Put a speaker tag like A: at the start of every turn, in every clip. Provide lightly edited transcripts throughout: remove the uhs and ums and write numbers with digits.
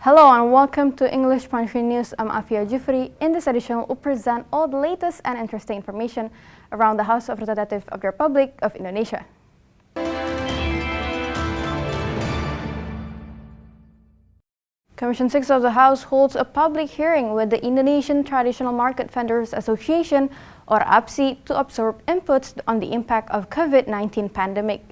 A: Hello and welcome to English Punchy News. I'm Afia Jufri. In this edition, we'll present all the latest and interesting information around the House of Representatives of the Republic of Indonesia. Commission 6 of the House holds a public hearing with the Indonesian Traditional Market Vendors Association, or APSI, to absorb inputs on the impact of COVID-19 pandemic.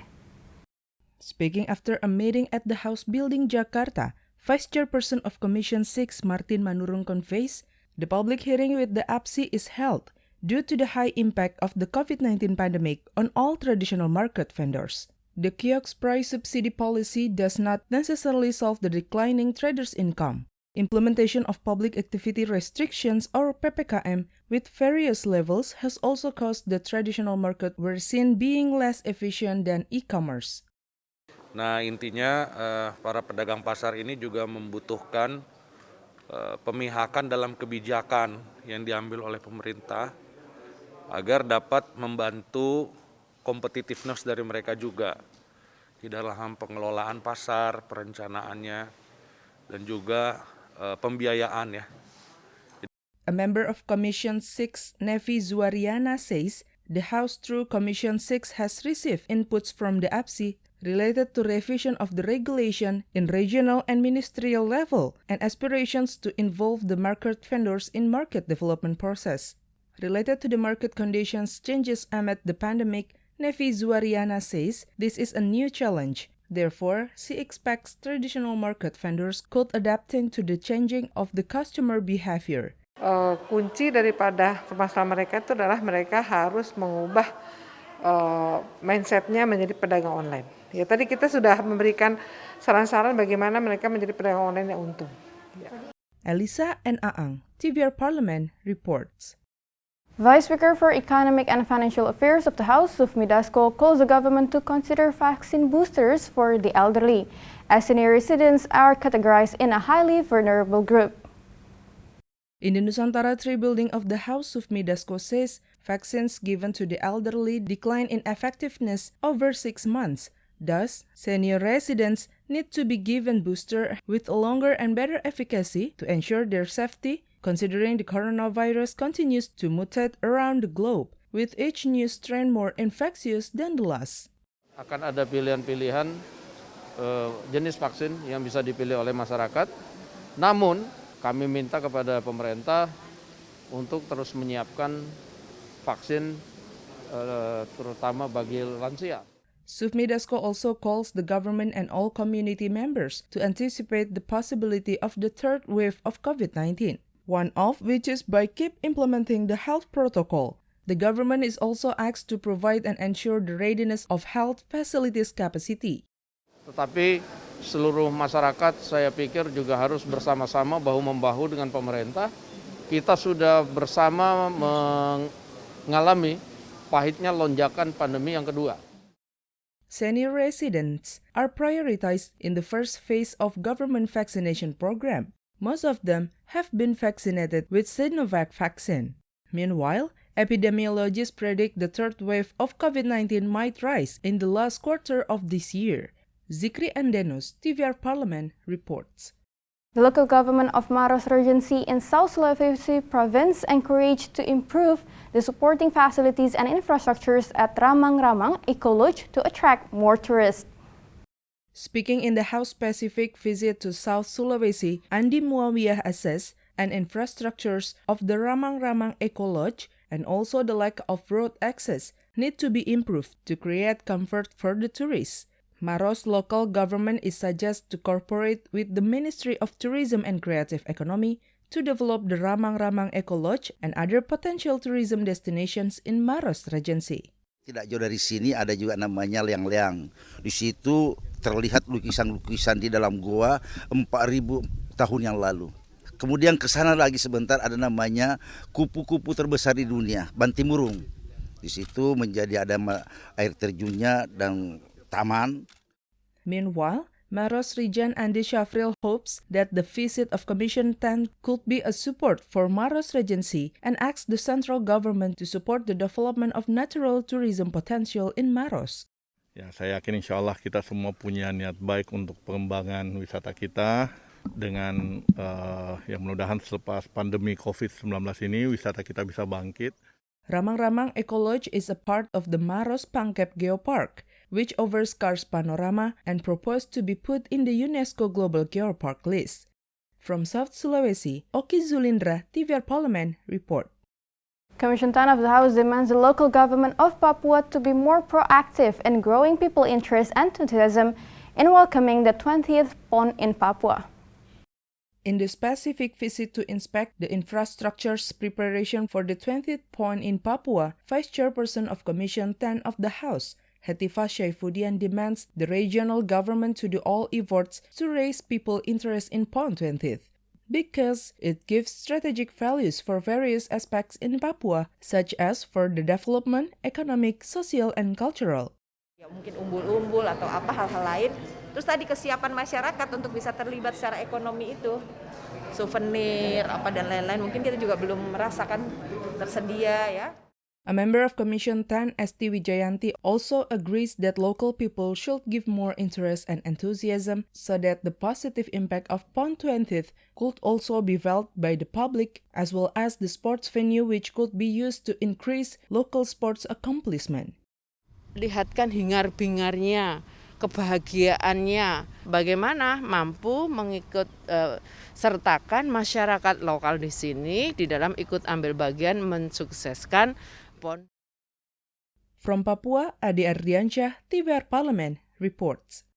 B: Speaking after a meeting at the House Building, Jakarta, Vice Chairperson of Commission 6, Martin Manurung, conveys the public hearing with the APSI is held due to the high impact of the COVID-19 pandemic on all traditional market vendors. The kiosk price subsidy policy does not necessarily solve the declining traders' income. Implementation of public activity restrictions or PPKM with various levels has also caused the traditional market were seen being less efficient than e-commerce.
C: Nah, intinya para pedagang pasar ini juga membutuhkan pemihakan dalam kebijakan yang diambil oleh pemerintah agar dapat membantu competitiveness dari mereka juga di dalam pengelolaan pasar, perencanaannya, dan juga pembiayaan ya.
B: A member of Commission 6, Nevi Zuariana, says the House through Commission 6 has received inputs from the APSI related to revision of the regulation in regional and ministerial level and aspirations to involve the market vendors in market development process. Related to the market conditions changes amid the pandemic, Nevi Zuariana says this is a new challenge. Therefore, she expects traditional market vendors could adapting to the changing of the customer behavior.
D: Kunci daripada permasalahan mereka itu adalah mereka harus mengubah mindsetnya menjadi pedagang online. Ya, tadi kita sudah memberikan saran-saran bagaimana mereka menjadi pedagang online yang untung. Ya.
B: Elisa and Aang, TVR Parliament reports.
A: Vice Speaker for Economic and Financial Affairs of the House, Sufmi Dasko, calls the government to consider vaccine boosters for the elderly, as senior residents are categorized in a highly vulnerable group.
B: In the Nusantara 3 building of the House, Sufmi Dasko says vaccines given to the elderly decline in effectiveness over 6 months. Thus, senior residents need to be given booster with a longer and better efficacy to ensure their safety, considering the coronavirus continues to mutate around the globe, with each new strain more infectious than the last.
E: Akan ada pilihan-pilihan jenis vaksin yang bisa dipilih oleh masyarakat, namun kami minta kepada pemerintah untuk terus menyiapkan vaksin terutama bagi lansia.
B: Sufmi Dasko also calls the government and all community members to anticipate the possibility of the third wave of COVID-19, one of which is by keep implementing the health protocol. The government is also asked to provide and ensure the readiness of health facilities capacity.
E: Tetapi seluruh masyarakat saya pikir juga harus bersama-sama bahu-membahu dengan pemerintah. Kita sudah bersama mengalami pahitnya lonjakan pandemi yang kedua.
B: Senior residents are prioritized in the first phase of government vaccination program. Most of them have been vaccinated with Sinovac vaccine. Meanwhile, epidemiologists predict the third wave of COVID-19 might rise in the last quarter of this year. Zikri Andenus, TVR Parliament, reports.
A: The local government of Maros Regency in South Sulawesi Province encouraged to improve the supporting facilities and infrastructures at Ramang-Ramang Eco Lodge to attract more tourists.
B: Speaking in the House Pacific visit to South Sulawesi, Andi Muawiyah assessed an infrastructures of the Ramang-Ramang Eco Lodge and also the lack of road access need to be improved to create comfort for the tourists. Maros local government is suggested to cooperate with the Ministry of Tourism and Creative Economy to develop the Ramang-Ramang Eco Lodge and other potential tourism destinations in Maros Regency.
F: Tidak jauh dari sini ada juga namanya Leang-Leang. Di situ terlihat lukisan-lukisan di dalam goa 4.000 tahun yang lalu. Kemudian ke sana lagi sebentar ada namanya kupu-kupu terbesar di dunia, Bantimurung. Di situ menjadi ada air terjunnya dan taman.
B: Meanwhile, Maros Region Andi Syafril hopes that the visit of Commission 10 could be a support for Maros Regency and asks the central government to support the development of natural tourism potential in Maros.
G: Ya, saya yakin insya Allah kita semua punya niat baik untuk pengembangan wisata kita. dengan yang mudah-mudahan selepas pandemi COVID-19 ini wisata kita bisa bangkit.
B: Ramang-Ramang Eco Lodge is a part of the Maros Pangkep Geopark, which offers Kars panorama and proposed to be put in the UNESCO Global Geopark list. From South Sulawesi, Oki Zulindra, TVR Parlemen, report.
A: Commission 10 of the House demands the local government of Papua to be more proactive in growing people interest and enthusiasm in welcoming the 20th PON in Papua.
B: In the specific visit to inspect the infrastructure's preparation for the 20th PON in Papua, Vice Chairperson of Commission 10 of the House, Hetifa Syaifudian, demands the regional government to do all efforts to raise people interest in PON 20th, because it gives strategic values for various aspects in Papua, such as for the development, economic, social, and cultural.
H: Ya, mungkin umbul-umbul atau apa hal-hal lain. Terus tadi kesiapan masyarakat untuk bisa terlibat secara ekonomi itu, souvenir apa dan lain-lain, mungkin kita juga belum merasakan tersedia ya.
B: A member of Commission 10, Esti Wijayanti, also agrees that local people should give more interest and enthusiasm so that the positive impact of PON 20th could also be felt by the public, as well as the sports venue which could be used to increase local sports accomplishment.
I: Lihatkan hingar-bingarnya, kebahagiaannya, bagaimana mampu mengikut sertakan masyarakat lokal di sini di dalam ikut ambil bagian mensukseskan PON.
B: From Papua, Adi Ardiansyah, TVR Parlemen, reports.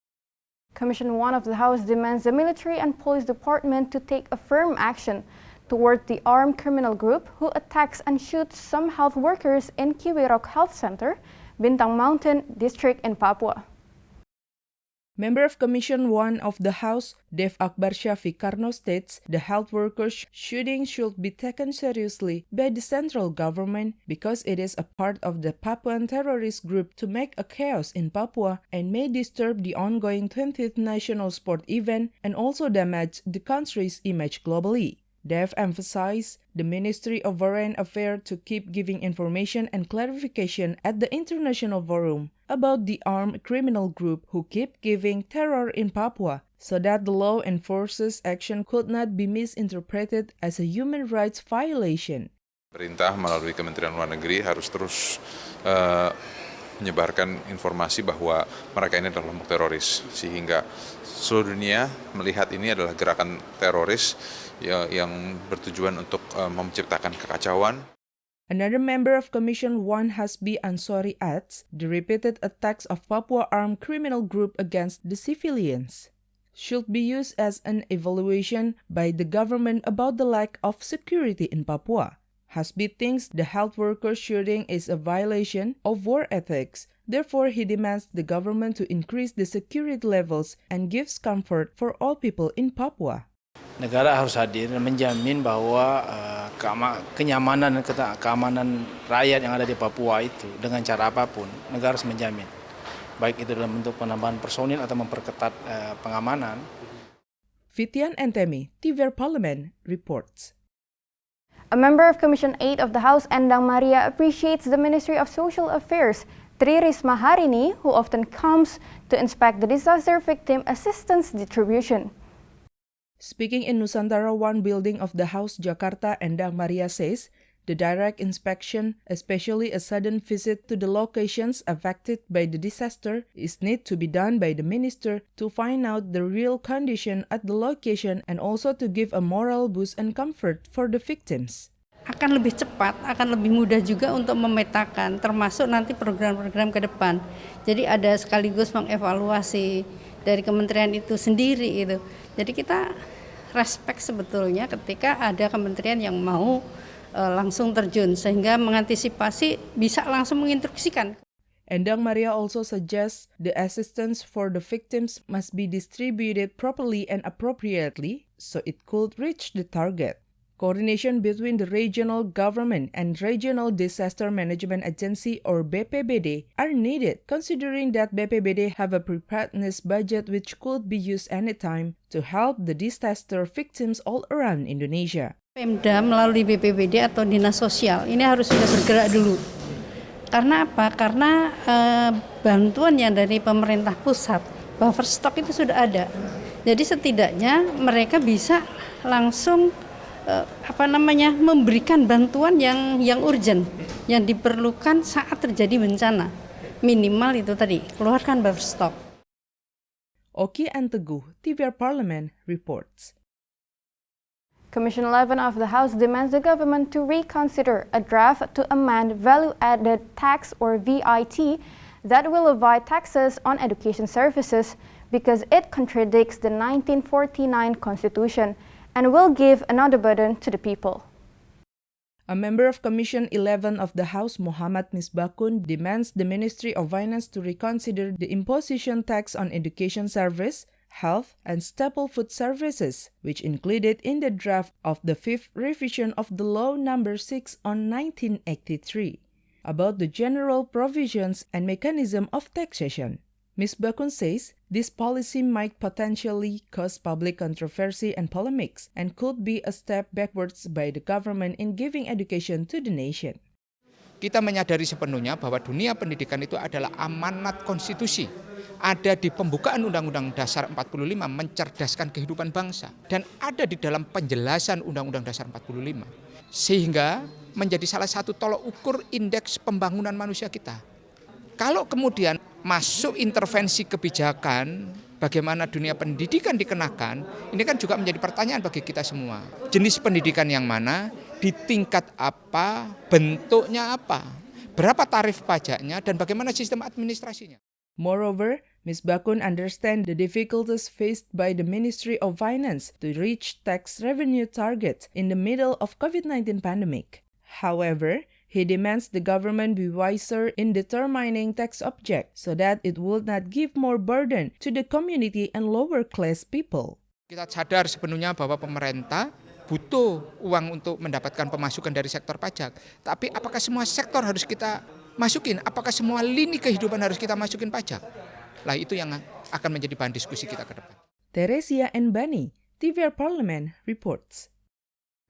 A: Commission 1 of the House demands the military and police department to take a firm action toward the armed criminal group who attacks and shoots some health workers in Kiwirok Health Center, Bintang Mountain District in Papua.
B: Member of Commission 1 of the House, Dev Akbar Syafiq Karno, states the health workers' shooting should be taken seriously by the central government because it is a part of the Papuan terrorist group to make a chaos in Papua and may disturb the ongoing 20th national sport event and also damage the country's image globally. Dev emphasized the Ministry of Foreign Affairs to keep giving information and clarification at the international forum about the armed criminal group who keep giving terror in Papua so that the law enforces action could not be misinterpreted as a human rights violation.
J: Pemerintah melalui Kementerian Luar Negeri harus terus menyebarkan informasi bahwa mereka ini adalah kelompok teroris sehingga seluruh dunia melihat ini adalah gerakan teroris yang bertujuan untuk menciptakan kekacauan.
B: Another member of Commission 1, Hasbi Ansori, adds the repeated attacks of Papua armed criminal group against the civilians should be used as an evaluation by the government about the lack of security in Papua. Hasbi thinks the health workers shooting is a violation of war ethics. Therefore, he demands the government to increase the security levels and gives comfort for all people in Papua.
K: Negara harus hadir dan menjamin bahwa kenyamanan dan keamanan rakyat yang ada di Papua itu dengan cara apapun, negara harus menjamin. Baik itu dalam bentuk penambahan personil atau memperketat pengamanan.
B: Fitian Entemi, TVR Parlemen, reports.
A: A member of Commission 8 of the House, Endang Maria, appreciates the Ministry of Social Affairs, Tri Risma Harini, who often comes to inspect the disaster victim assistance distribution.
B: Speaking in Nusantara 1 building of the House, Jakarta, Endang Maria says the direct inspection, especially a sudden visit to the locations affected by the disaster, is need to be done by the minister to find out the real condition at the location and also to give a moral boost and comfort for the victims.
L: Akan lebih cepat, akan lebih mudah juga untuk memetakan, termasuk nanti program-program ke depan. Jadi ada sekaligus mengevaluasi dari kementerian itu sendiri itu. Jadi kita respect sebetulnya ketika ada kementerian yang mau langsung terjun sehingga mengantisipasi bisa langsung menginstruksikan.
B: Endang Maria also suggests the assistance for the victims must be distributed properly and appropriately so it could reach the target. Coordination between the regional government and Regional Disaster Management Agency or BPBD are needed, considering that BPBD have a preparedness budget which could be used anytime to help the disaster victims all around Indonesia.
L: Pemda melalui BPBD atau Dinas Sosial ini harus sudah bergerak dulu. Karena apa? Karena bantuan yang dari pemerintah pusat, buffer stock itu sudah ada. Jadi setidaknya mereka bisa langsung memberikan bantuan yang urgent, yang diperlukan saat terjadi bencana. Minimal itu tadi, keluarkan buffer stock.
B: Oki Anteguh, TVR Parliament, reports.
A: Commission 11 of the House demands the government to reconsider a draft to amend value-added tax or VIT that will levy taxes on education services because it contradicts the 1949 Constitution and will give another burden to the people.
B: A member of Commission 11 of the House, Muhammad Misbakun, demands the Ministry of Finance to reconsider the imposition tax on education service, health, and staple food services, which included in the draft of the 5th revision of the Law No. 6 on 1983, about the general provisions and mechanism of taxation. Ms. Bakun says this policy might potentially cause public controversy and polemics and could be a step backwards by the government in giving education to the nation.
M: Kita menyadari sepenuhnya bahwa dunia pendidikan itu adalah amanat konstitusi. Ada di pembukaan Undang-Undang Dasar 45 mencerdaskan kehidupan bangsa. Dan ada di dalam penjelasan Undang-Undang Dasar 45. Sehingga menjadi salah satu tolok ukur indeks pembangunan manusia kita. Kalau kemudian masuk intervensi kebijakan, bagaimana dunia pendidikan dikenakan, ini kan juga menjadi pertanyaan bagi kita semua. Jenis pendidikan yang mana, di tingkat apa, bentuknya apa, berapa tarif pajaknya, dan bagaimana sistem administrasinya.
B: Moreover, Ms. Bakun understands the difficulties faced by the Ministry of Finance to reach tax revenue targets in the middle of COVID-19 pandemic. However, he demands the government be wiser in determining tax object so that it would not give more burden to the community and lower class people.
M: Kita sadar sepenuhnya bahwa pemerintah butuh uang untuk mendapatkan pemasukan dari sektor pajak. Tapi apakah semua sektor harus kita masukin? Apakah semua lini kehidupan harus kita masukin pajak? Lah itu yang akan menjadi bahan diskusi kita ke depan.
B: Teresia Nbani, TVR Parliament, reports.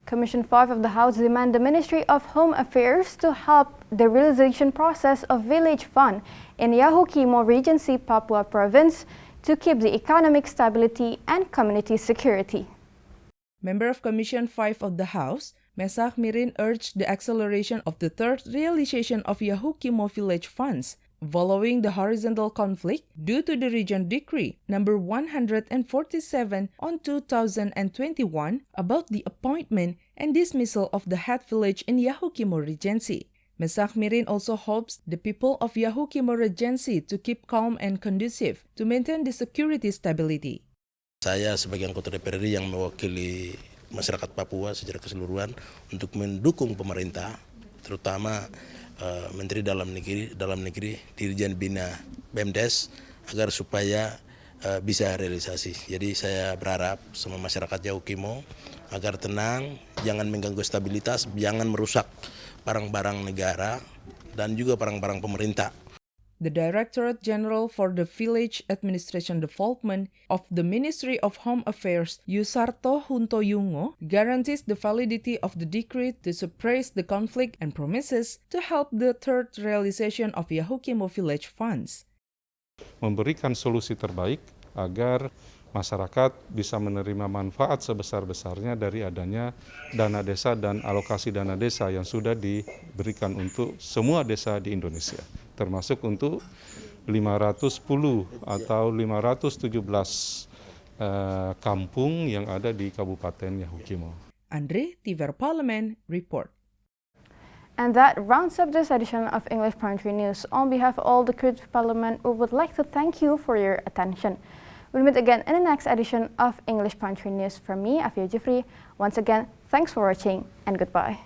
A: Commission 5 of the House demand the Ministry of Home Affairs to help the realization process of Village Fund in Yahukimo Regency, Papua Province to keep the economic stability and community security.
B: Member of Commission 5 of the House, Mesak Mirin urged the acceleration of the third realization of Yahukimo Village Funds following the horizontal conflict due to the Region Decree No. 147 on 2021 about the appointment and dismissal of the head village in Yahukimo Regency. Mesak Mirin also hopes the people of Yahukimo Regency to keep calm and conducive to maintain the security stability.
N: Saya sebagai anggota DPRD yang mewakili masyarakat Papua secara keseluruhan untuk mendukung pemerintah, terutama Menteri Dalam Negeri Dirjen Bina BMDes agar supaya bisa realisasi. Jadi saya berharap sama masyarakat Yahukimo agar tenang, jangan mengganggu stabilitas, jangan merusak barang-barang negara dan juga barang-barang pemerintah.
B: The Directorate General for the Village Administration Development of the Ministry of Home Affairs, Yusarto Huntoyungo, guarantees the validity of the decree to suppress the conflict and promises to help the third realization of Yahukimo Village Funds.
O: Memberikan solusi terbaik agar masyarakat bisa menerima manfaat sebesar-besarnya dari adanya dana desa dan alokasi dana desa yang sudah diberikan untuk semua desa di Indonesia, termasuk untuk 510 atau 517 kampung yang ada di Kabupaten Yahukimo.
B: Andre, TVR Parliament, report.
A: And that rounds up this edition of English Parliamentary News. On behalf of all the crew of Parliament, we would like to thank you for your attention. We'll meet again in the next edition of English Parliamentary News. From me, Afia Jifri. Once again, thanks for watching and goodbye.